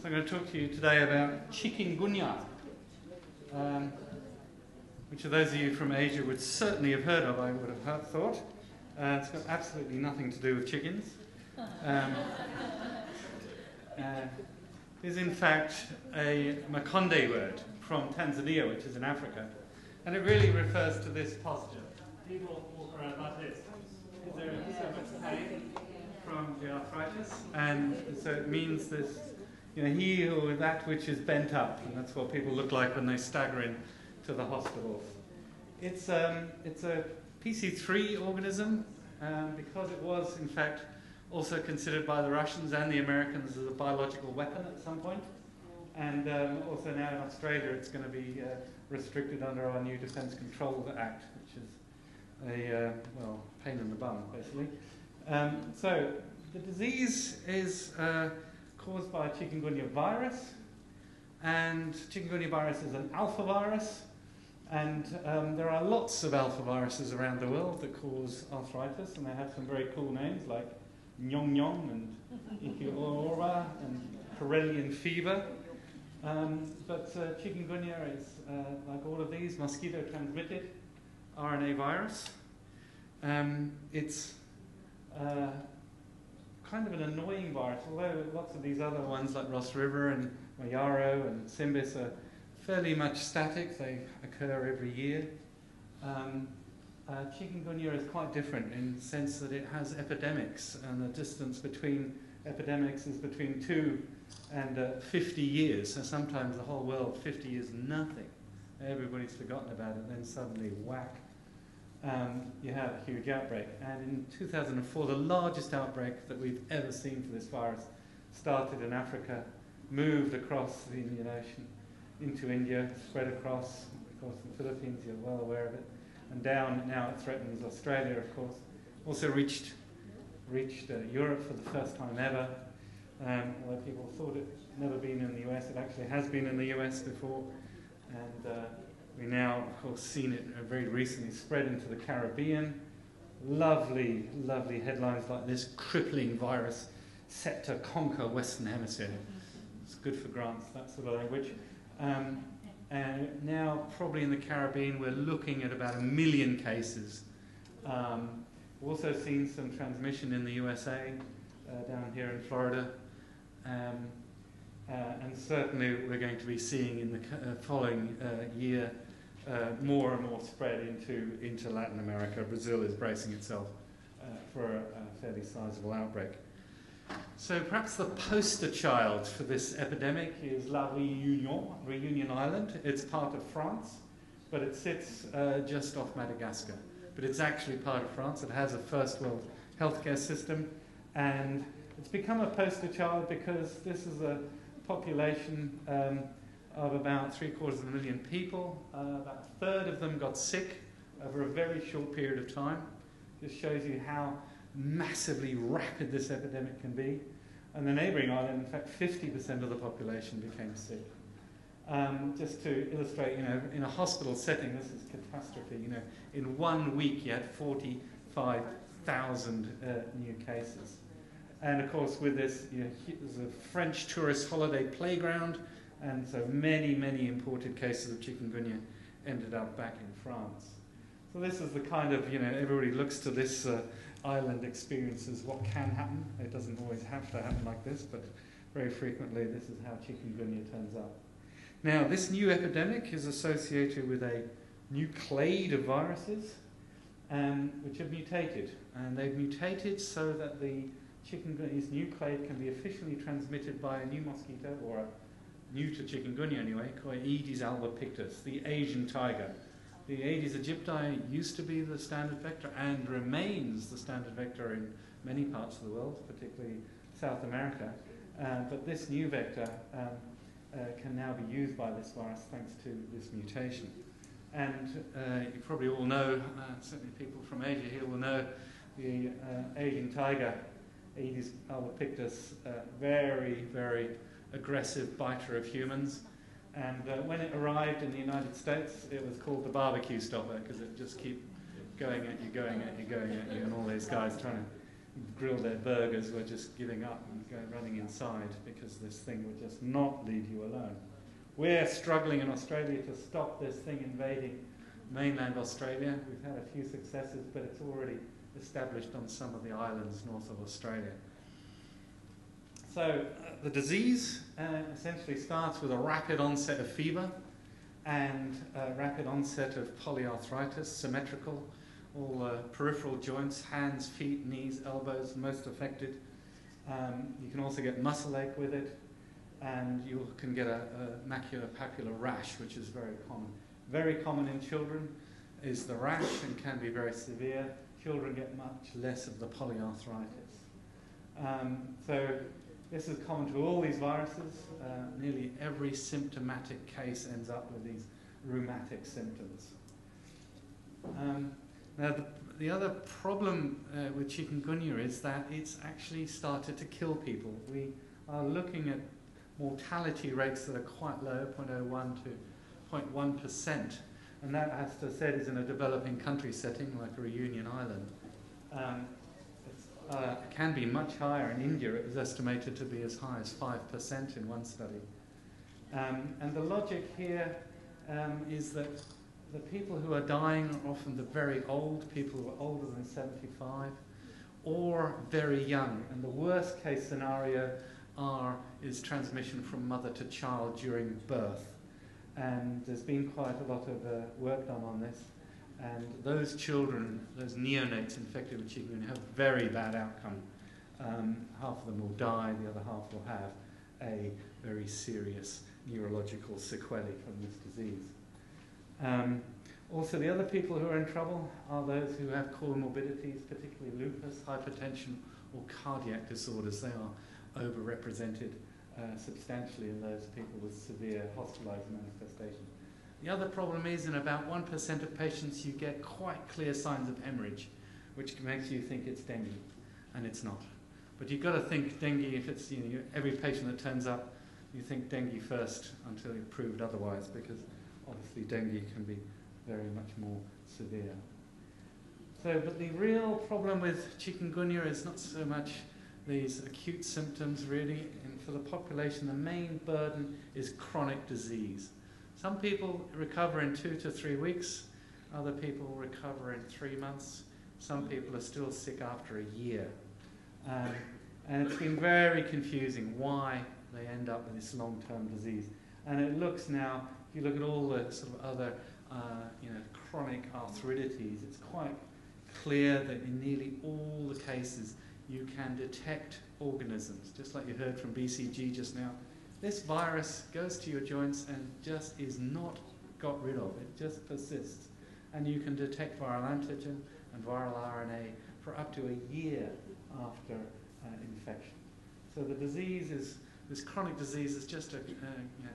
So I'm going to talk to you today about Chikungunya, which of those of you from Asia would certainly have heard of, I would have thought. It's got absolutely nothing to do with chickens. Is in fact a Makonde word from Tanzania, which is in Africa, and it really refers to this posture. People walk around like this. There is so much pain from the arthritis, and so it means this, he or that which is bent up, and that's what people look like when they stagger in to the hospitals. It's a PC3 organism because it was in fact also considered by the Russians and the Americans as a biological weapon at some point, and also now in Australia it's going to be restricted under our new Defence Control Act, which is a pain in the bum basically. So the disease is caused by Chikungunya virus, and Chikungunya virus is an alpha virus, and there are lots of alpha viruses around the world that cause arthritis, and they have some very cool names like Nyong Nyong and Ikiora and Karelian fever. But Chikungunya is, like all of these, mosquito-transmitted RNA virus. It's kind of an annoying virus, although lots of these other ones like Ross River and Mayaro and Simbis are fairly much static. They occur every year. Chikungunya is quite different in the sense that it has epidemics, and the distance between epidemics is between 2 and 50 years. So sometimes the whole world, 50 years, nothing. Everybody's forgotten about it, then suddenly, whack, you have a huge outbreak. And in 2004, the largest outbreak that we've ever seen for this virus started in Africa, moved across the Indian Ocean into India, spread across, of course, the Philippines, you're well aware of it, and down, now it threatens Australia, of course. Also reached Europe for the first time ever. Although people thought it had never been in the US, it actually has been in the US before. And we now, of course, seen it very recently spread into the Caribbean. Lovely, lovely headlines like this: crippling virus set to conquer Western Hemisphere. It's good for grants, that sort of language. And now, probably in the Caribbean, we're looking at about 1 million cases. We've also seen some transmission in the USA, down here in Florida. And certainly we're going to be seeing in the following year more and more spread into Latin America. Brazil is bracing itself for a fairly sizable outbreak. So perhaps the poster child for this epidemic is La Réunion Island. It's part of France, but it sits just off Madagascar. But it's actually part of France. It has a first world healthcare system, and it's become a poster child because this is a population of about 750,000 people. About a third of them got sick over a very short period of time. This shows you how massively rapid this epidemic can be. And the neighbouring island, in fact, 50% of the population became sick. Just to illustrate, in a hospital setting, this is catastrophe. In 1 week you had 45,000 new cases. And of course, with this, there's a French tourist holiday playground, and so many, many imported cases of chikungunya ended up back in France. So this is the kind of, everybody looks to this island experience as what can happen. It doesn't always have to happen like this, but very frequently this is how chikungunya turns up. Now, this new epidemic is associated with a new clade of viruses which have mutated. And they've mutated so that the Chikungunya's new clade can be efficiently transmitted by a new mosquito, or new to chikungunya anyway, called Aedes albopictus, the Asian tiger. The Aedes aegypti used to be the standard vector and remains the standard vector in many parts of the world, particularly South America. But this new vector can now be used by this virus thanks to this mutation. And you probably all know, certainly people from Asia here will know, the Asian tiger, Aedes albopictus, very, very aggressive biter of humans. And when it arrived in the United States, it was called the barbecue stopper because it just kept going at you, going at you, going at you, and all these guys trying to grill their burgers were just giving up and running inside because this thing would just not leave you alone. We're struggling in Australia to stop this thing invading mainland Australia. We've had a few successes, but it's already established on some of the islands north of Australia. So the disease essentially starts with a rapid onset of fever and a rapid onset of polyarthritis, symmetrical, all peripheral joints, hands, feet, knees, elbows, most affected. You can also get muscle ache with it, and you can get a maculopapular rash, which is very common. Very common in children is the rash and can be very severe. Children get much less of the polyarthritis. So this is common to all these viruses. Nearly every symptomatic case ends up with these rheumatic symptoms. Now, the other problem with chikungunya is that it's actually started to kill people. We are looking at mortality rates that are quite low, 0.01 to 0.1%, and that, as I said, is in a developing country setting like a Reunion Island. It can be much higher. In India, it was estimated to be as high as 5% in one study. And the logic here is that the people who are dying are often the very old, people who are older than 75, or very young. And the worst case scenario is transmission from mother to child during birth. And there's been quite a lot of work done on this. And those children, those neonates infected with chikungunya, have a very bad outcome. Half of them will die, the other half will have a very serious neurological sequelae from this disease. Also, the other people who are in trouble are those who have comorbidities, particularly lupus, hypertension, or cardiac disorders. They are overrepresented substantially in those people with severe hospitalized manifestations. The other problem is in about 1% of patients you get quite clear signs of hemorrhage, which makes you think it's dengue, and it's not. But you've got to think dengue, if it's every patient that turns up, you think dengue first until you're proved otherwise, because obviously dengue can be very much more severe. So, but the real problem with chikungunya is not so much these acute symptoms really, and for the population the main burden is chronic disease. Some people recover in 2 to 3 weeks, other people recover in 3 months, some people are still sick after a year. And it's been very confusing why they end up with this long-term disease. And it looks now, if you look at all the sort of other chronic arthritides, it's quite clear that in nearly all the cases you can detect organisms, just like you heard from BCG just now. This virus goes to your joints and just is not got rid of. It just persists. And you can detect viral antigen and viral RNA for up to a year after infection. So the disease is, this chronic disease is just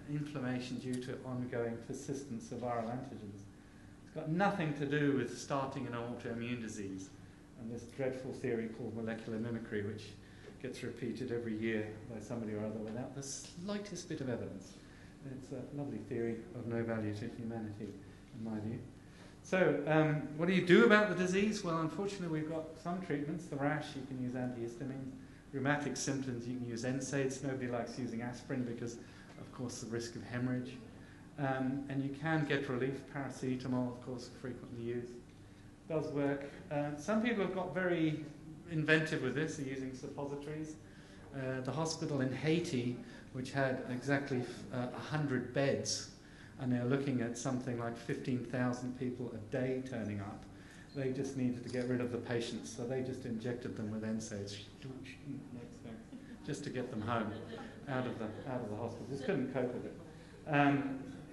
inflammation due to ongoing persistence of viral antigens. It's got nothing to do with starting an autoimmune disease and this dreadful theory called molecular mimicry, which gets repeated every year by somebody or other without the slightest bit of evidence. It's a lovely theory of no value to humanity, in my view. So, what do you do about the disease? Well, unfortunately, we've got some treatments. The rash, you can use antihistamines. Rheumatic symptoms, you can use NSAIDs. Nobody likes using aspirin because, of course, the risk of hemorrhage. And you can get relief. Paracetamol, of course, frequently used. Does work. Some people have got very inventive with this. They're using suppositories. The hospital in Haiti, which had exactly 100 beds, and they're looking at something like 15,000 people a day turning up. They just needed to get rid of the patients, so they just injected them with NSAIDs, just to get them home, out of the hospital. Just couldn't cope with it.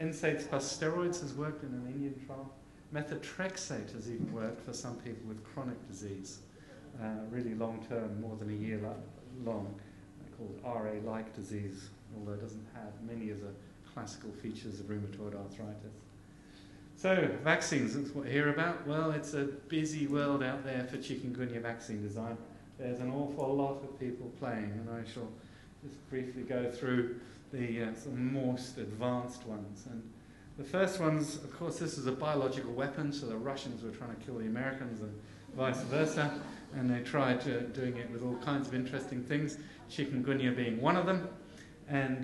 NSAIDs plus steroids has worked in an Indian trial. Methotrexate has even worked for some people with chronic disease, really long-term, more than a year long, called RA-like disease, although it doesn't have many of the classical features of rheumatoid arthritis. So, vaccines, that's what we hear about. Well, it's a busy world out there for chikungunya vaccine design. There's an awful lot of people playing, and I shall just briefly go through the most advanced ones. And the first ones, of course, this is a biological weapon, so the Russians were trying to kill the Americans and vice versa. and they tried doing it with all kinds of interesting things, chikungunya being one of them. And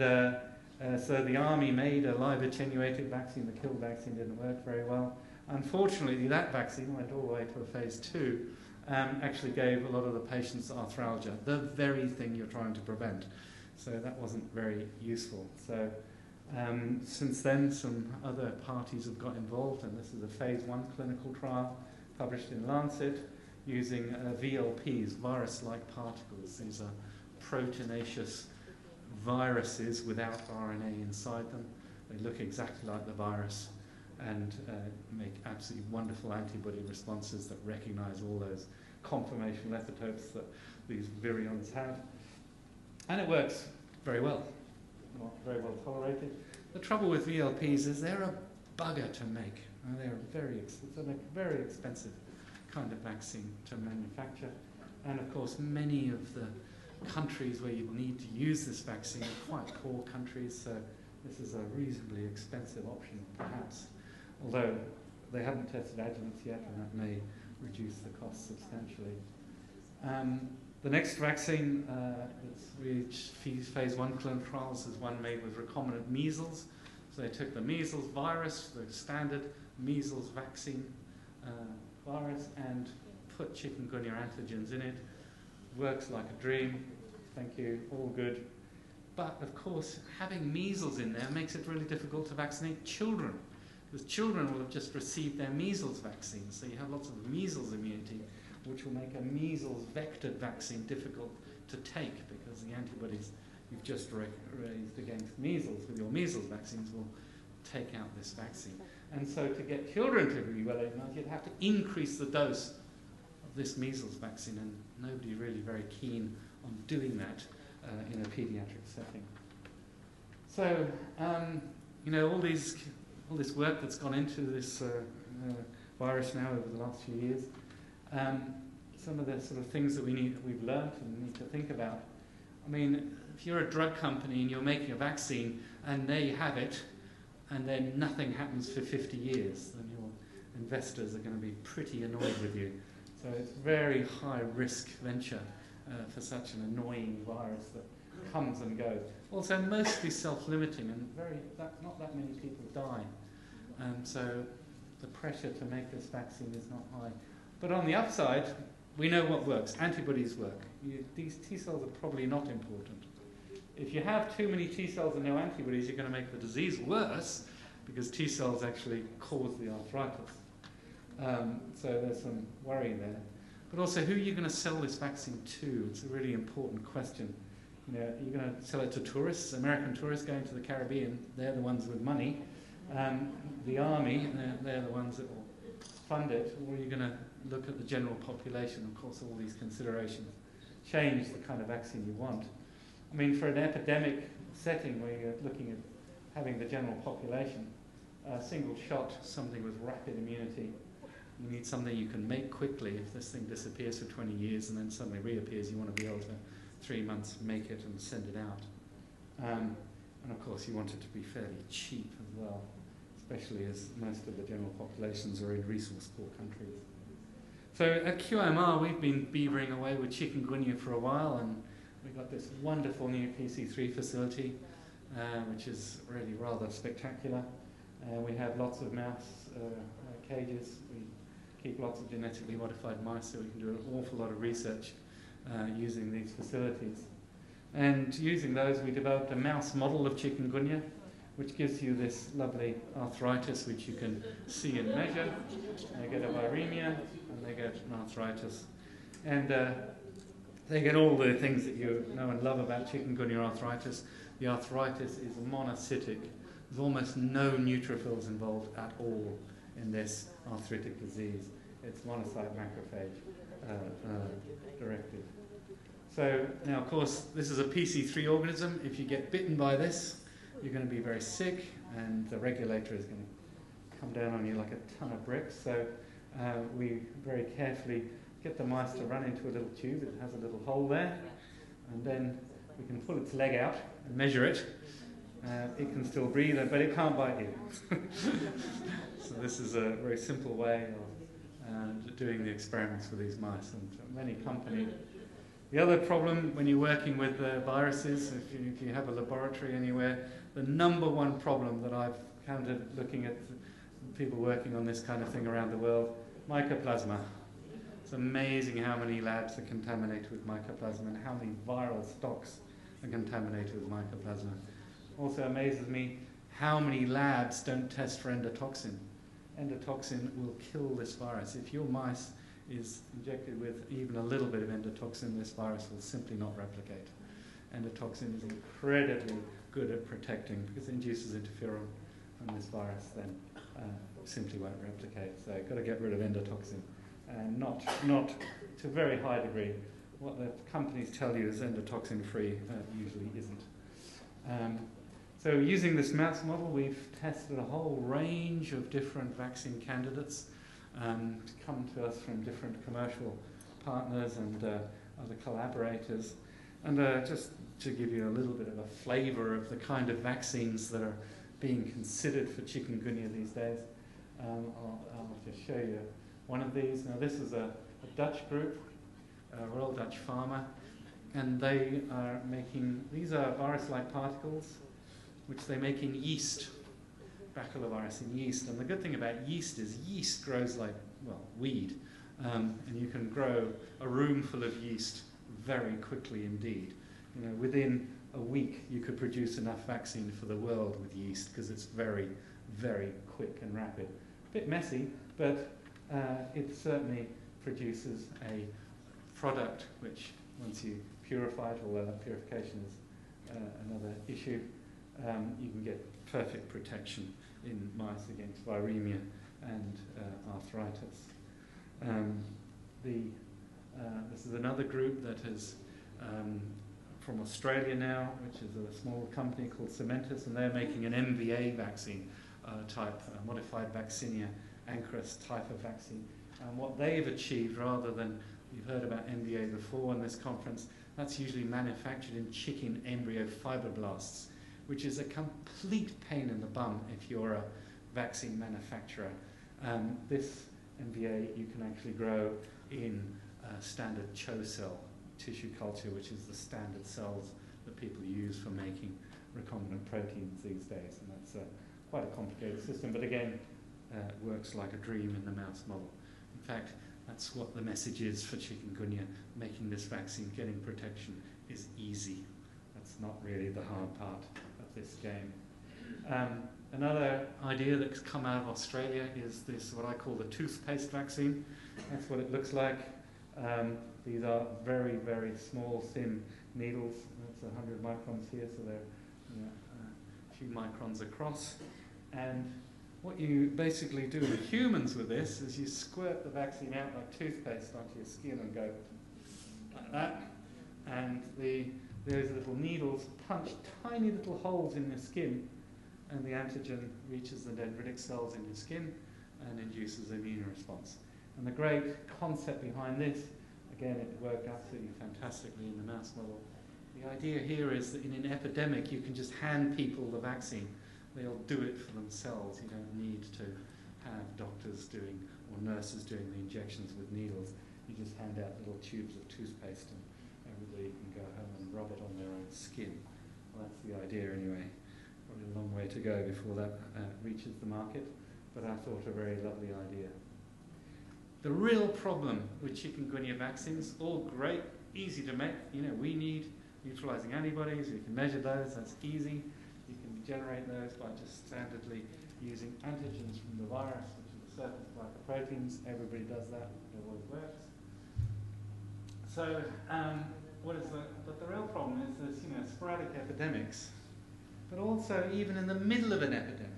so the army made a live attenuated vaccine. The kill vaccine didn't work very well. Unfortunately, that vaccine went all the way to a phase 2, actually gave a lot of the patients arthralgia, the very thing you're trying to prevent. So that wasn't very useful. So since then, some other parties have got involved, and this is a phase 1 clinical trial published in Lancet using VLPs, virus-like particles. These are proteinaceous viruses without RNA inside them. They look exactly like the virus and make absolutely wonderful antibody responses that recognize all those conformational epitopes that these virions have. And it works very well, not very well tolerated. The trouble with VLPs is they're a bugger to make. It's a very expensive kind of vaccine to manufacture. And of course, many of the countries where you need to use this vaccine are quite poor countries, so this is a reasonably expensive option, perhaps. Although they haven't tested adjuvants yet, and that may reduce the cost substantially. The next vaccine that's reached phase 1 clinical trials is one made with recombinant measles. So they took the measles virus, the standard measles vaccine virus, and put chikungunya antigens in it. Works like a dream. Thank you, all good. But of course, having measles in there makes it really difficult to vaccinate children, because children will have just received their measles vaccine. So you have lots of measles immunity, which will make a measles vectored vaccine difficult to take, because the antibodies you've just raised against measles with your measles vaccines will take out this vaccine. And so to get children to be well immunized, you'd have to increase the dose of this measles vaccine, and nobody really very keen on doing that in a pediatric setting. So, all this work that's gone into this virus now over the last few years, some of the sort of things that we've learned and need to think about. I mean, if you're a drug company and you're making a vaccine and they have it, and then nothing happens for 50 years, then your investors are going to be pretty annoyed with you. So it's very high risk venture for such an annoying virus that comes and goes. Also mostly self-limiting, and not that many people die. So the pressure to make this vaccine is not high. But on the upside, we know what works. Antibodies work. These T cells are probably not important. If you have too many T cells and no antibodies, you're going to make the disease worse, because T cells actually cause the arthritis. So there's some worry there. But also, who are you going to sell this vaccine to? It's a really important question. You're going to sell it to tourists, American tourists going to the Caribbean. They're the ones with money. The army, they're the ones that will fund it. Or are you going to look at the general population? Of course, all these considerations change the kind of vaccine you want. I mean, for an epidemic setting where you're looking at having the general population, a single shot, something with rapid immunity, you need something you can make quickly. If this thing disappears for 20 years and then suddenly reappears, you want to be able to, 3 months, make it and send it out. And of course, you want it to be fairly cheap as well, especially as most of the general populations are in resource-poor countries. So at QMR, we've been beavering away with chikungunya for a while, and we've got this wonderful new PC3 facility, which is really rather spectacular. We have lots of mouse cages. We keep lots of genetically modified mice, so we can do an awful lot of research using these facilities. And using those, we developed a mouse model of chikungunya, which gives you this lovely arthritis, which you can see and measure. They get a viremia, and they get an arthritis. And they get all the things that you know and love about chikungunya arthritis. The arthritis is monocytic. There's almost no neutrophils involved at all in this arthritic disease. It's monocyte macrophage directed. So now, of course, this is a PC3 organism. If you get bitten by this, you're going to be very sick, and the regulator is going to come down on you like a ton of bricks. So we very carefully get the mice to run into a little tube. It has a little hole there, and then we can pull its leg out and measure it. It can still breathe, but it can't bite you. So this is a very simple way and doing the experiments with these mice. And many companies. The other problem when you're working with viruses, if you have a laboratory anywhere, the number one problem that I've encountered looking at people working on this kind of thing around the world, mycoplasma. It's amazing how many labs are contaminated with mycoplasma and how many viral stocks are contaminated with mycoplasma. Also amazes me how many labs don't test for endotoxin. Endotoxin will kill this virus. If your mice is injected with even a little bit of endotoxin, this virus will simply not replicate. Endotoxin is incredibly good at protecting because it induces interferon, and this virus then simply won't replicate. So you've got to get rid of endotoxin, and not to a very high degree. What the companies tell you is endotoxin-free usually isn't. So using this mouse model, we've tested a whole range of different vaccine candidates come to us from different commercial partners and other collaborators. And just to give you a little bit of a flavour of the kind of vaccines that are being considered for chikungunya these days, I'll just show you one of these. Now this is a Dutch group, Royal Dutch Pharma, and they are making, these are virus-like particles, which they make in yeast. Baculovirus in yeast. And the good thing about yeast is yeast grows like, well, weed. And you can grow a room full of yeast very quickly indeed. You know, within a week you could produce enough vaccine for the world with yeast because it's very, very quick and rapid. A bit messy, but it certainly produces a product which, once you purify it, although that purification is another issue, you can get perfect protection in mice against viremia and arthritis. This is another group that is from Australia now, which is a small company called Cementis, and they're making an MVA vaccine type, modified vaccinia ancrus type of vaccine. And what they've achieved, rather than, you've heard about MVA before in this conference, that's usually manufactured in chicken embryo fibroblasts, which is a complete pain in the bum if you're a vaccine manufacturer. This MVA you can actually grow in standard CHO cell tissue culture, which is the standard cells that people use for making recombinant proteins these days. And that's quite a complicated system, but again, works like a dream in the mouse model. In fact, that's what the message is for chikungunya. Making this vaccine, getting protection, is easy. That's not really the hard part of this game. Another idea that's come out of Australia is this, what I call the toothpaste vaccine. That's what it looks like. These are very, very small, thin needles. That's 100 microns here, so they're a few microns across. And what you basically do with humans with this is you squirt the vaccine out like toothpaste onto your skin and go like that. And those little needles punch tiny little holes in your skin, and the antigen reaches the dendritic cells in your skin and induces an immune response. And the great concept behind this, again, it worked absolutely fantastically in the mouse model. The idea here is that in an epidemic, you can just hand people the vaccine. They'll do it for themselves. You don't need to have doctors doing or nurses doing the injections with needles. You just hand out little tubes of toothpaste and everybody can go home and rub it on their own skin. Well, that's the idea anyway. Probably a long way to go before that reaches the market, but I thought a very lovely idea. The real problem with chikungunya vaccines, all great, easy to make. You know, we need neutralizing antibodies. You can measure those. That's easy. You can generate those by just standardly using antigens from the virus, which are the surface glycoproteins. Everybody does that. It always works. So, but the real problem is there's, sporadic epidemics, but also even in the middle of an epidemic.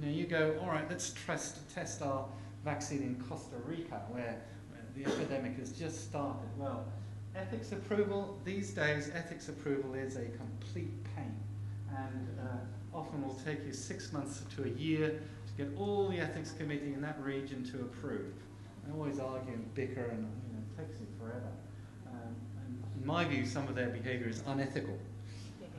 You go, all right, let's test our vaccine in Costa Rica, where the epidemic has just started. Well, ethics approval, these days, ethics approval is a complete pain. And often will take you 6 months to a year to get all the ethics committee in that region to approve. They always argue and bicker, and it takes you forever. And in my view, some of their behaviour is unethical.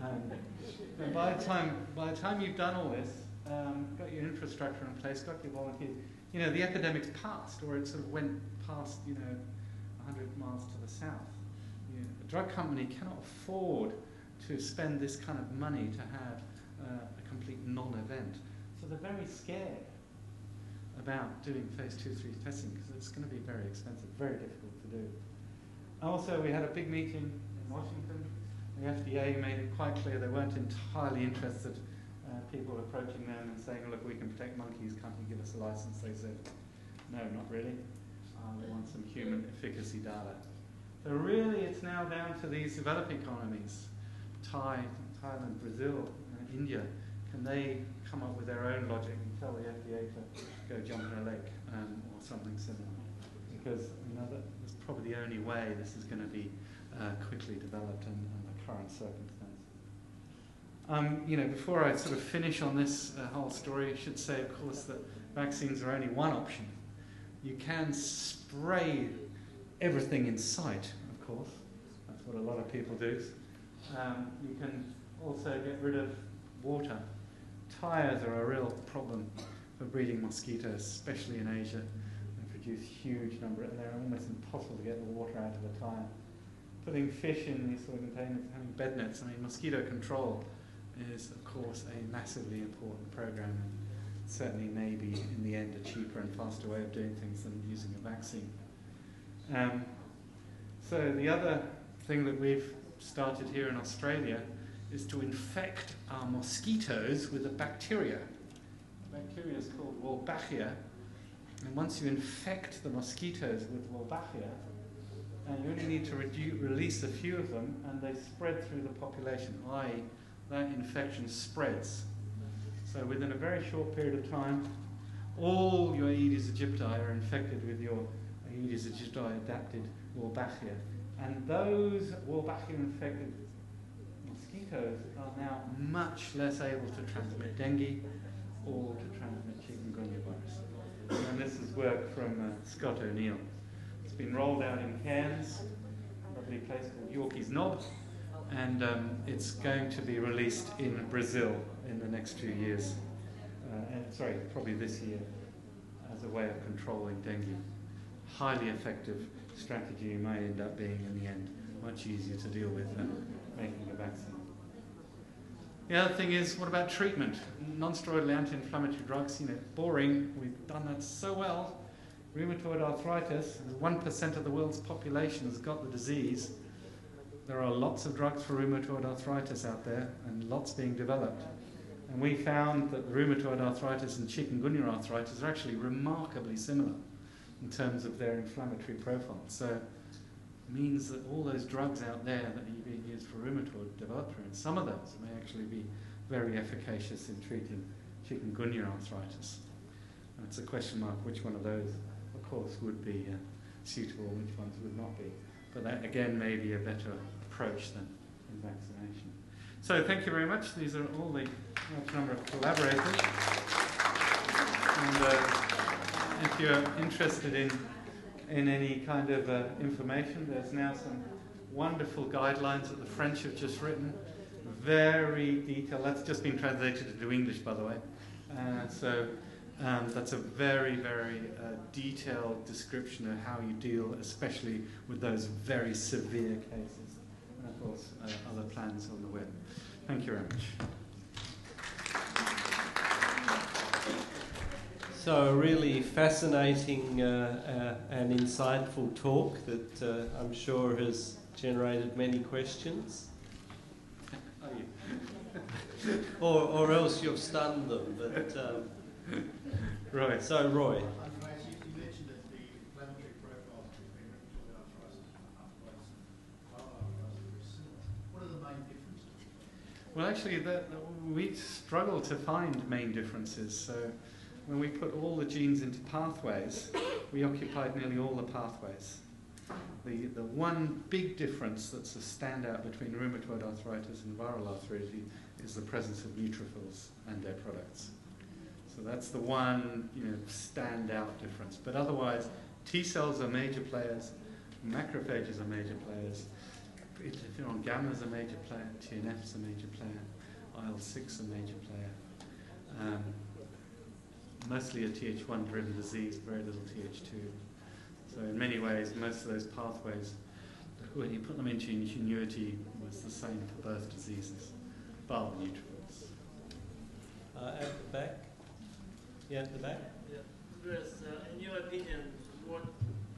And by the time you've done all this, got your infrastructure in place, got your volunteers, you know, the epidemic's passed, or it sort of went past, you know, 100 miles to the south. You know, a drug company cannot afford to spend this kind of money to have a complete non-event. So they're very scared about doing phase 2-3 testing because it's going to be very expensive, very difficult to do. Also, we had a big meeting in Washington. The FDA made it quite clear they weren't entirely interested. People approaching them and saying, look, we can protect monkeys, can't you give us a license? They said, no, not really. We want some human efficacy data. So really it's now down to these developing economies, Thailand, Brazil, India. Can they come up with their own logic and tell the FDA to go jump in a lake or something similar? Because you know, that's probably the only way this is going to be quickly developed in the current circumstances. You know, before I sort of finish on this whole story, I should say, of course, that vaccines are only one option. You can spray everything in sight, of course. That's what a lot of people do. You can also get rid of water. Tires are a real problem for breeding mosquitoes, especially in Asia. They produce huge numbers, and they're almost impossible to get the water out of the tire. Putting fish in these sort of containers, having bed nets, I mean, mosquito control is, of course, a massively important program, and certainly maybe in the end a cheaper and faster way of doing things than using a vaccine. So the other thing that we've started here in Australia is to infect our mosquitoes with a bacteria. The bacteria is called Wolbachia, and once you infect the mosquitoes with Wolbachia, you only need to release a few of them, and they spread through the population, i.e. that infection spreads. So within a very short period of time, all your Aedes aegypti are infected with your Aedes aegypti adapted Wolbachia. And those Wolbachia-infected mosquitoes are now much less able to transmit dengue or to transmit Chikungunya virus. And this is work from Scott O'Neill. It's been rolled out in Cairns, a lovely place called Yorkeys Knob, and it's going to be released in Brazil in the next few years. Probably this year, as a way of controlling dengue. Highly effective strategy might end up being, in the end, much easier to deal with than making a vaccine. The other thing is, what about treatment? Non-steroidal anti-inflammatory drugs, you know, boring. We've done that so well. Rheumatoid arthritis, 1% of the world's population has got the disease. There are lots of drugs for rheumatoid arthritis out there, and lots being developed. And we found that rheumatoid arthritis and chikungunya arthritis are actually remarkably similar in terms of their inflammatory profile. So it means that all those drugs out there that are being used for rheumatoid developed, and some of those may actually be very efficacious in treating chikungunya arthritis. And it's a question mark which one of those, of course, would be suitable, which ones would not be. But that, again, may be a better approach than in vaccination. So thank you very much. These are all the number of collaborators. And if you're interested in any kind of information, there's now some wonderful guidelines that the French have just written. Very detailed. That's just been translated into English, by the way. That's a very, very detailed description of how you deal, especially with those very severe cases. And of course, other plans on the web. Thank you very much. So a really fascinating and insightful talk that I'm sure has generated many questions. or else you've stunned them. But right. So Roy. You mentioned that the inflammatory profiles between rheumatoid arthritis and arthritis and arthritis are similar. What are the main differences? Well, actually, we struggle to find main differences. So when we put all the genes into pathways, we occupied nearly all the pathways. The one big difference that's a standout between rheumatoid arthritis and viral arthritis is the presence of neutrophils and their products. So that's the one, standout difference. But otherwise, T cells are major players, macrophages are major players, interferon gamma is a major player, TNF is a major player, IL-6 a major player. mostly a Th1-driven disease, very little Th2. So in many ways, most of those pathways, when you put them into Chikungunya, was the same for both diseases, bar the neutrophils. At the back? Yeah, at the back? Yeah. Andreas, in your opinion, what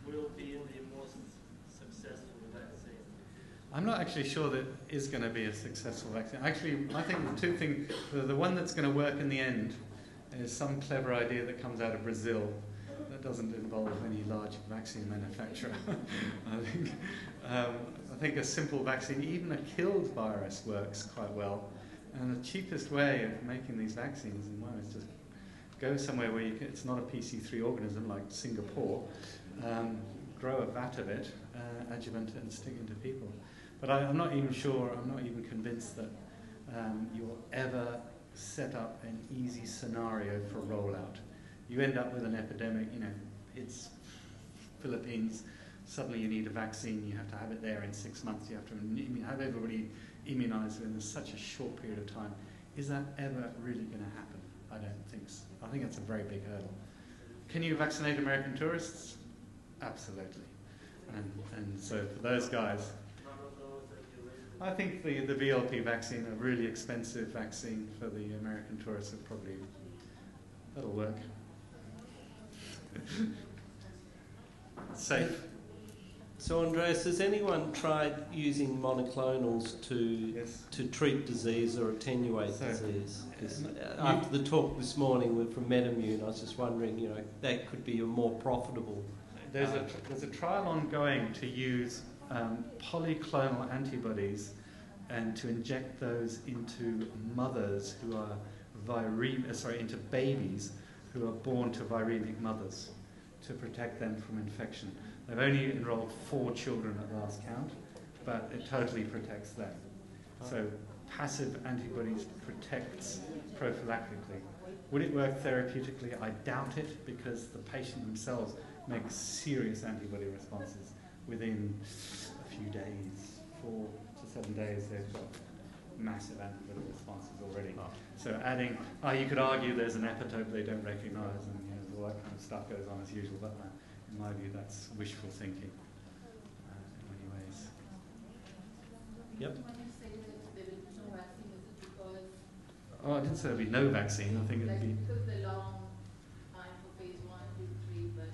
will be the most successful vaccine? I'm not actually sure that is going to be a successful vaccine. Actually, I think the two things, the one that's going to work in the end is some clever idea that comes out of Brazil that doesn't involve any large vaccine manufacturer. I think a simple vaccine, even a killed virus, works quite well. And the cheapest way of making these vaccines is just go somewhere where it's not a PC3 organism like Singapore, grow a vat of it, adjuvant it and stick it into people. But I'm not even sure, I'm not even convinced that you'll ever set up an easy scenario for rollout. You end up with an epidemic, it's Philippines, suddenly you need a vaccine, you have to have it there in 6 months, you have to have everybody immunised within such a short period of time. Is that ever really going to happen? I don't think so. I think it's a very big hurdle. Can you vaccinate American tourists? Absolutely. And so for those guys, I think the VLP vaccine, a really expensive vaccine for the American tourists, that'll work. Safe. So Andreas, has anyone tried using monoclonals to treat disease or attenuate disease? After the talk this morning from MedImmune, I was just wondering, that could be a more profitable. There's a trial ongoing to use polyclonal antibodies and to inject those into mothers who are into babies who are born to viremic mothers to protect them from infection. They've only enrolled 4 children at last count, but it totally protects them. So passive antibodies protects prophylactically. Would it work therapeutically? I doubt it, because the patient themselves make serious antibody responses within a few days. 4 to 7 days, they've got massive antibody responses already. So adding, you could argue there's an epitope they don't recognise, and all that kind of stuff goes on as usual, but in my view that's wishful thinking in many ways. Yep. When you say that there will be no vaccine, is it because... I didn't say there'd be no vaccine, I think it would be... Because the long time for phase 1, 2, 3, but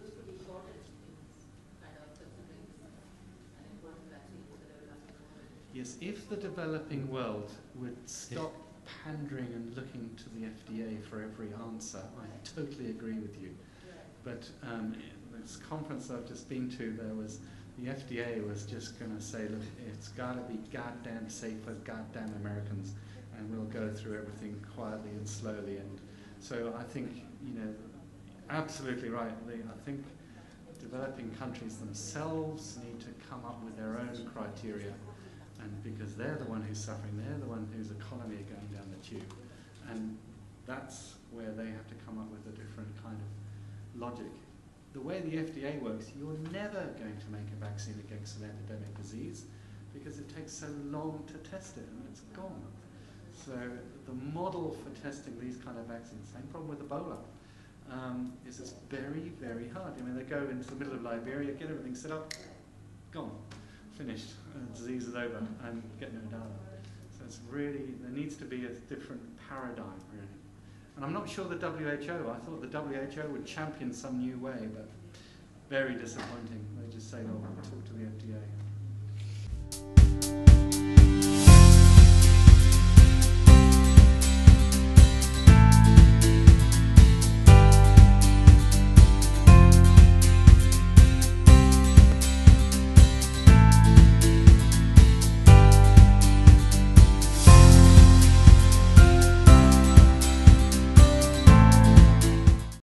those could be shorter kind of considering an important vaccine for the developing world. Yes, if the developing world would stop pandering and looking to the FDA for every answer, I totally agree with you. But this conference I've just been to, the FDA was just going to say, look, it's got to be goddamn safe for goddamn Americans, and we'll go through everything quietly and slowly. And so I think, absolutely right. I think developing countries themselves need to come up with their own criteria, and because they're the one who's suffering, they're the one whose economy are going down the tube, and that's where they have to come up with a different kind of logic. The way the FDA works, you're never going to make a vaccine against an epidemic disease because it takes so long to test it and it's gone. So the model for testing these kind of vaccines, same problem with Ebola, is it's very, very hard. They go into the middle of Liberia, get everything set up, gone, finished, disease is over, and get no data. So it's really, there needs to be a different paradigm, really. And I'm not sure the WHO, I thought the WHO would champion some new way, but very disappointing. They just say, oh, we'll talk to the FDA.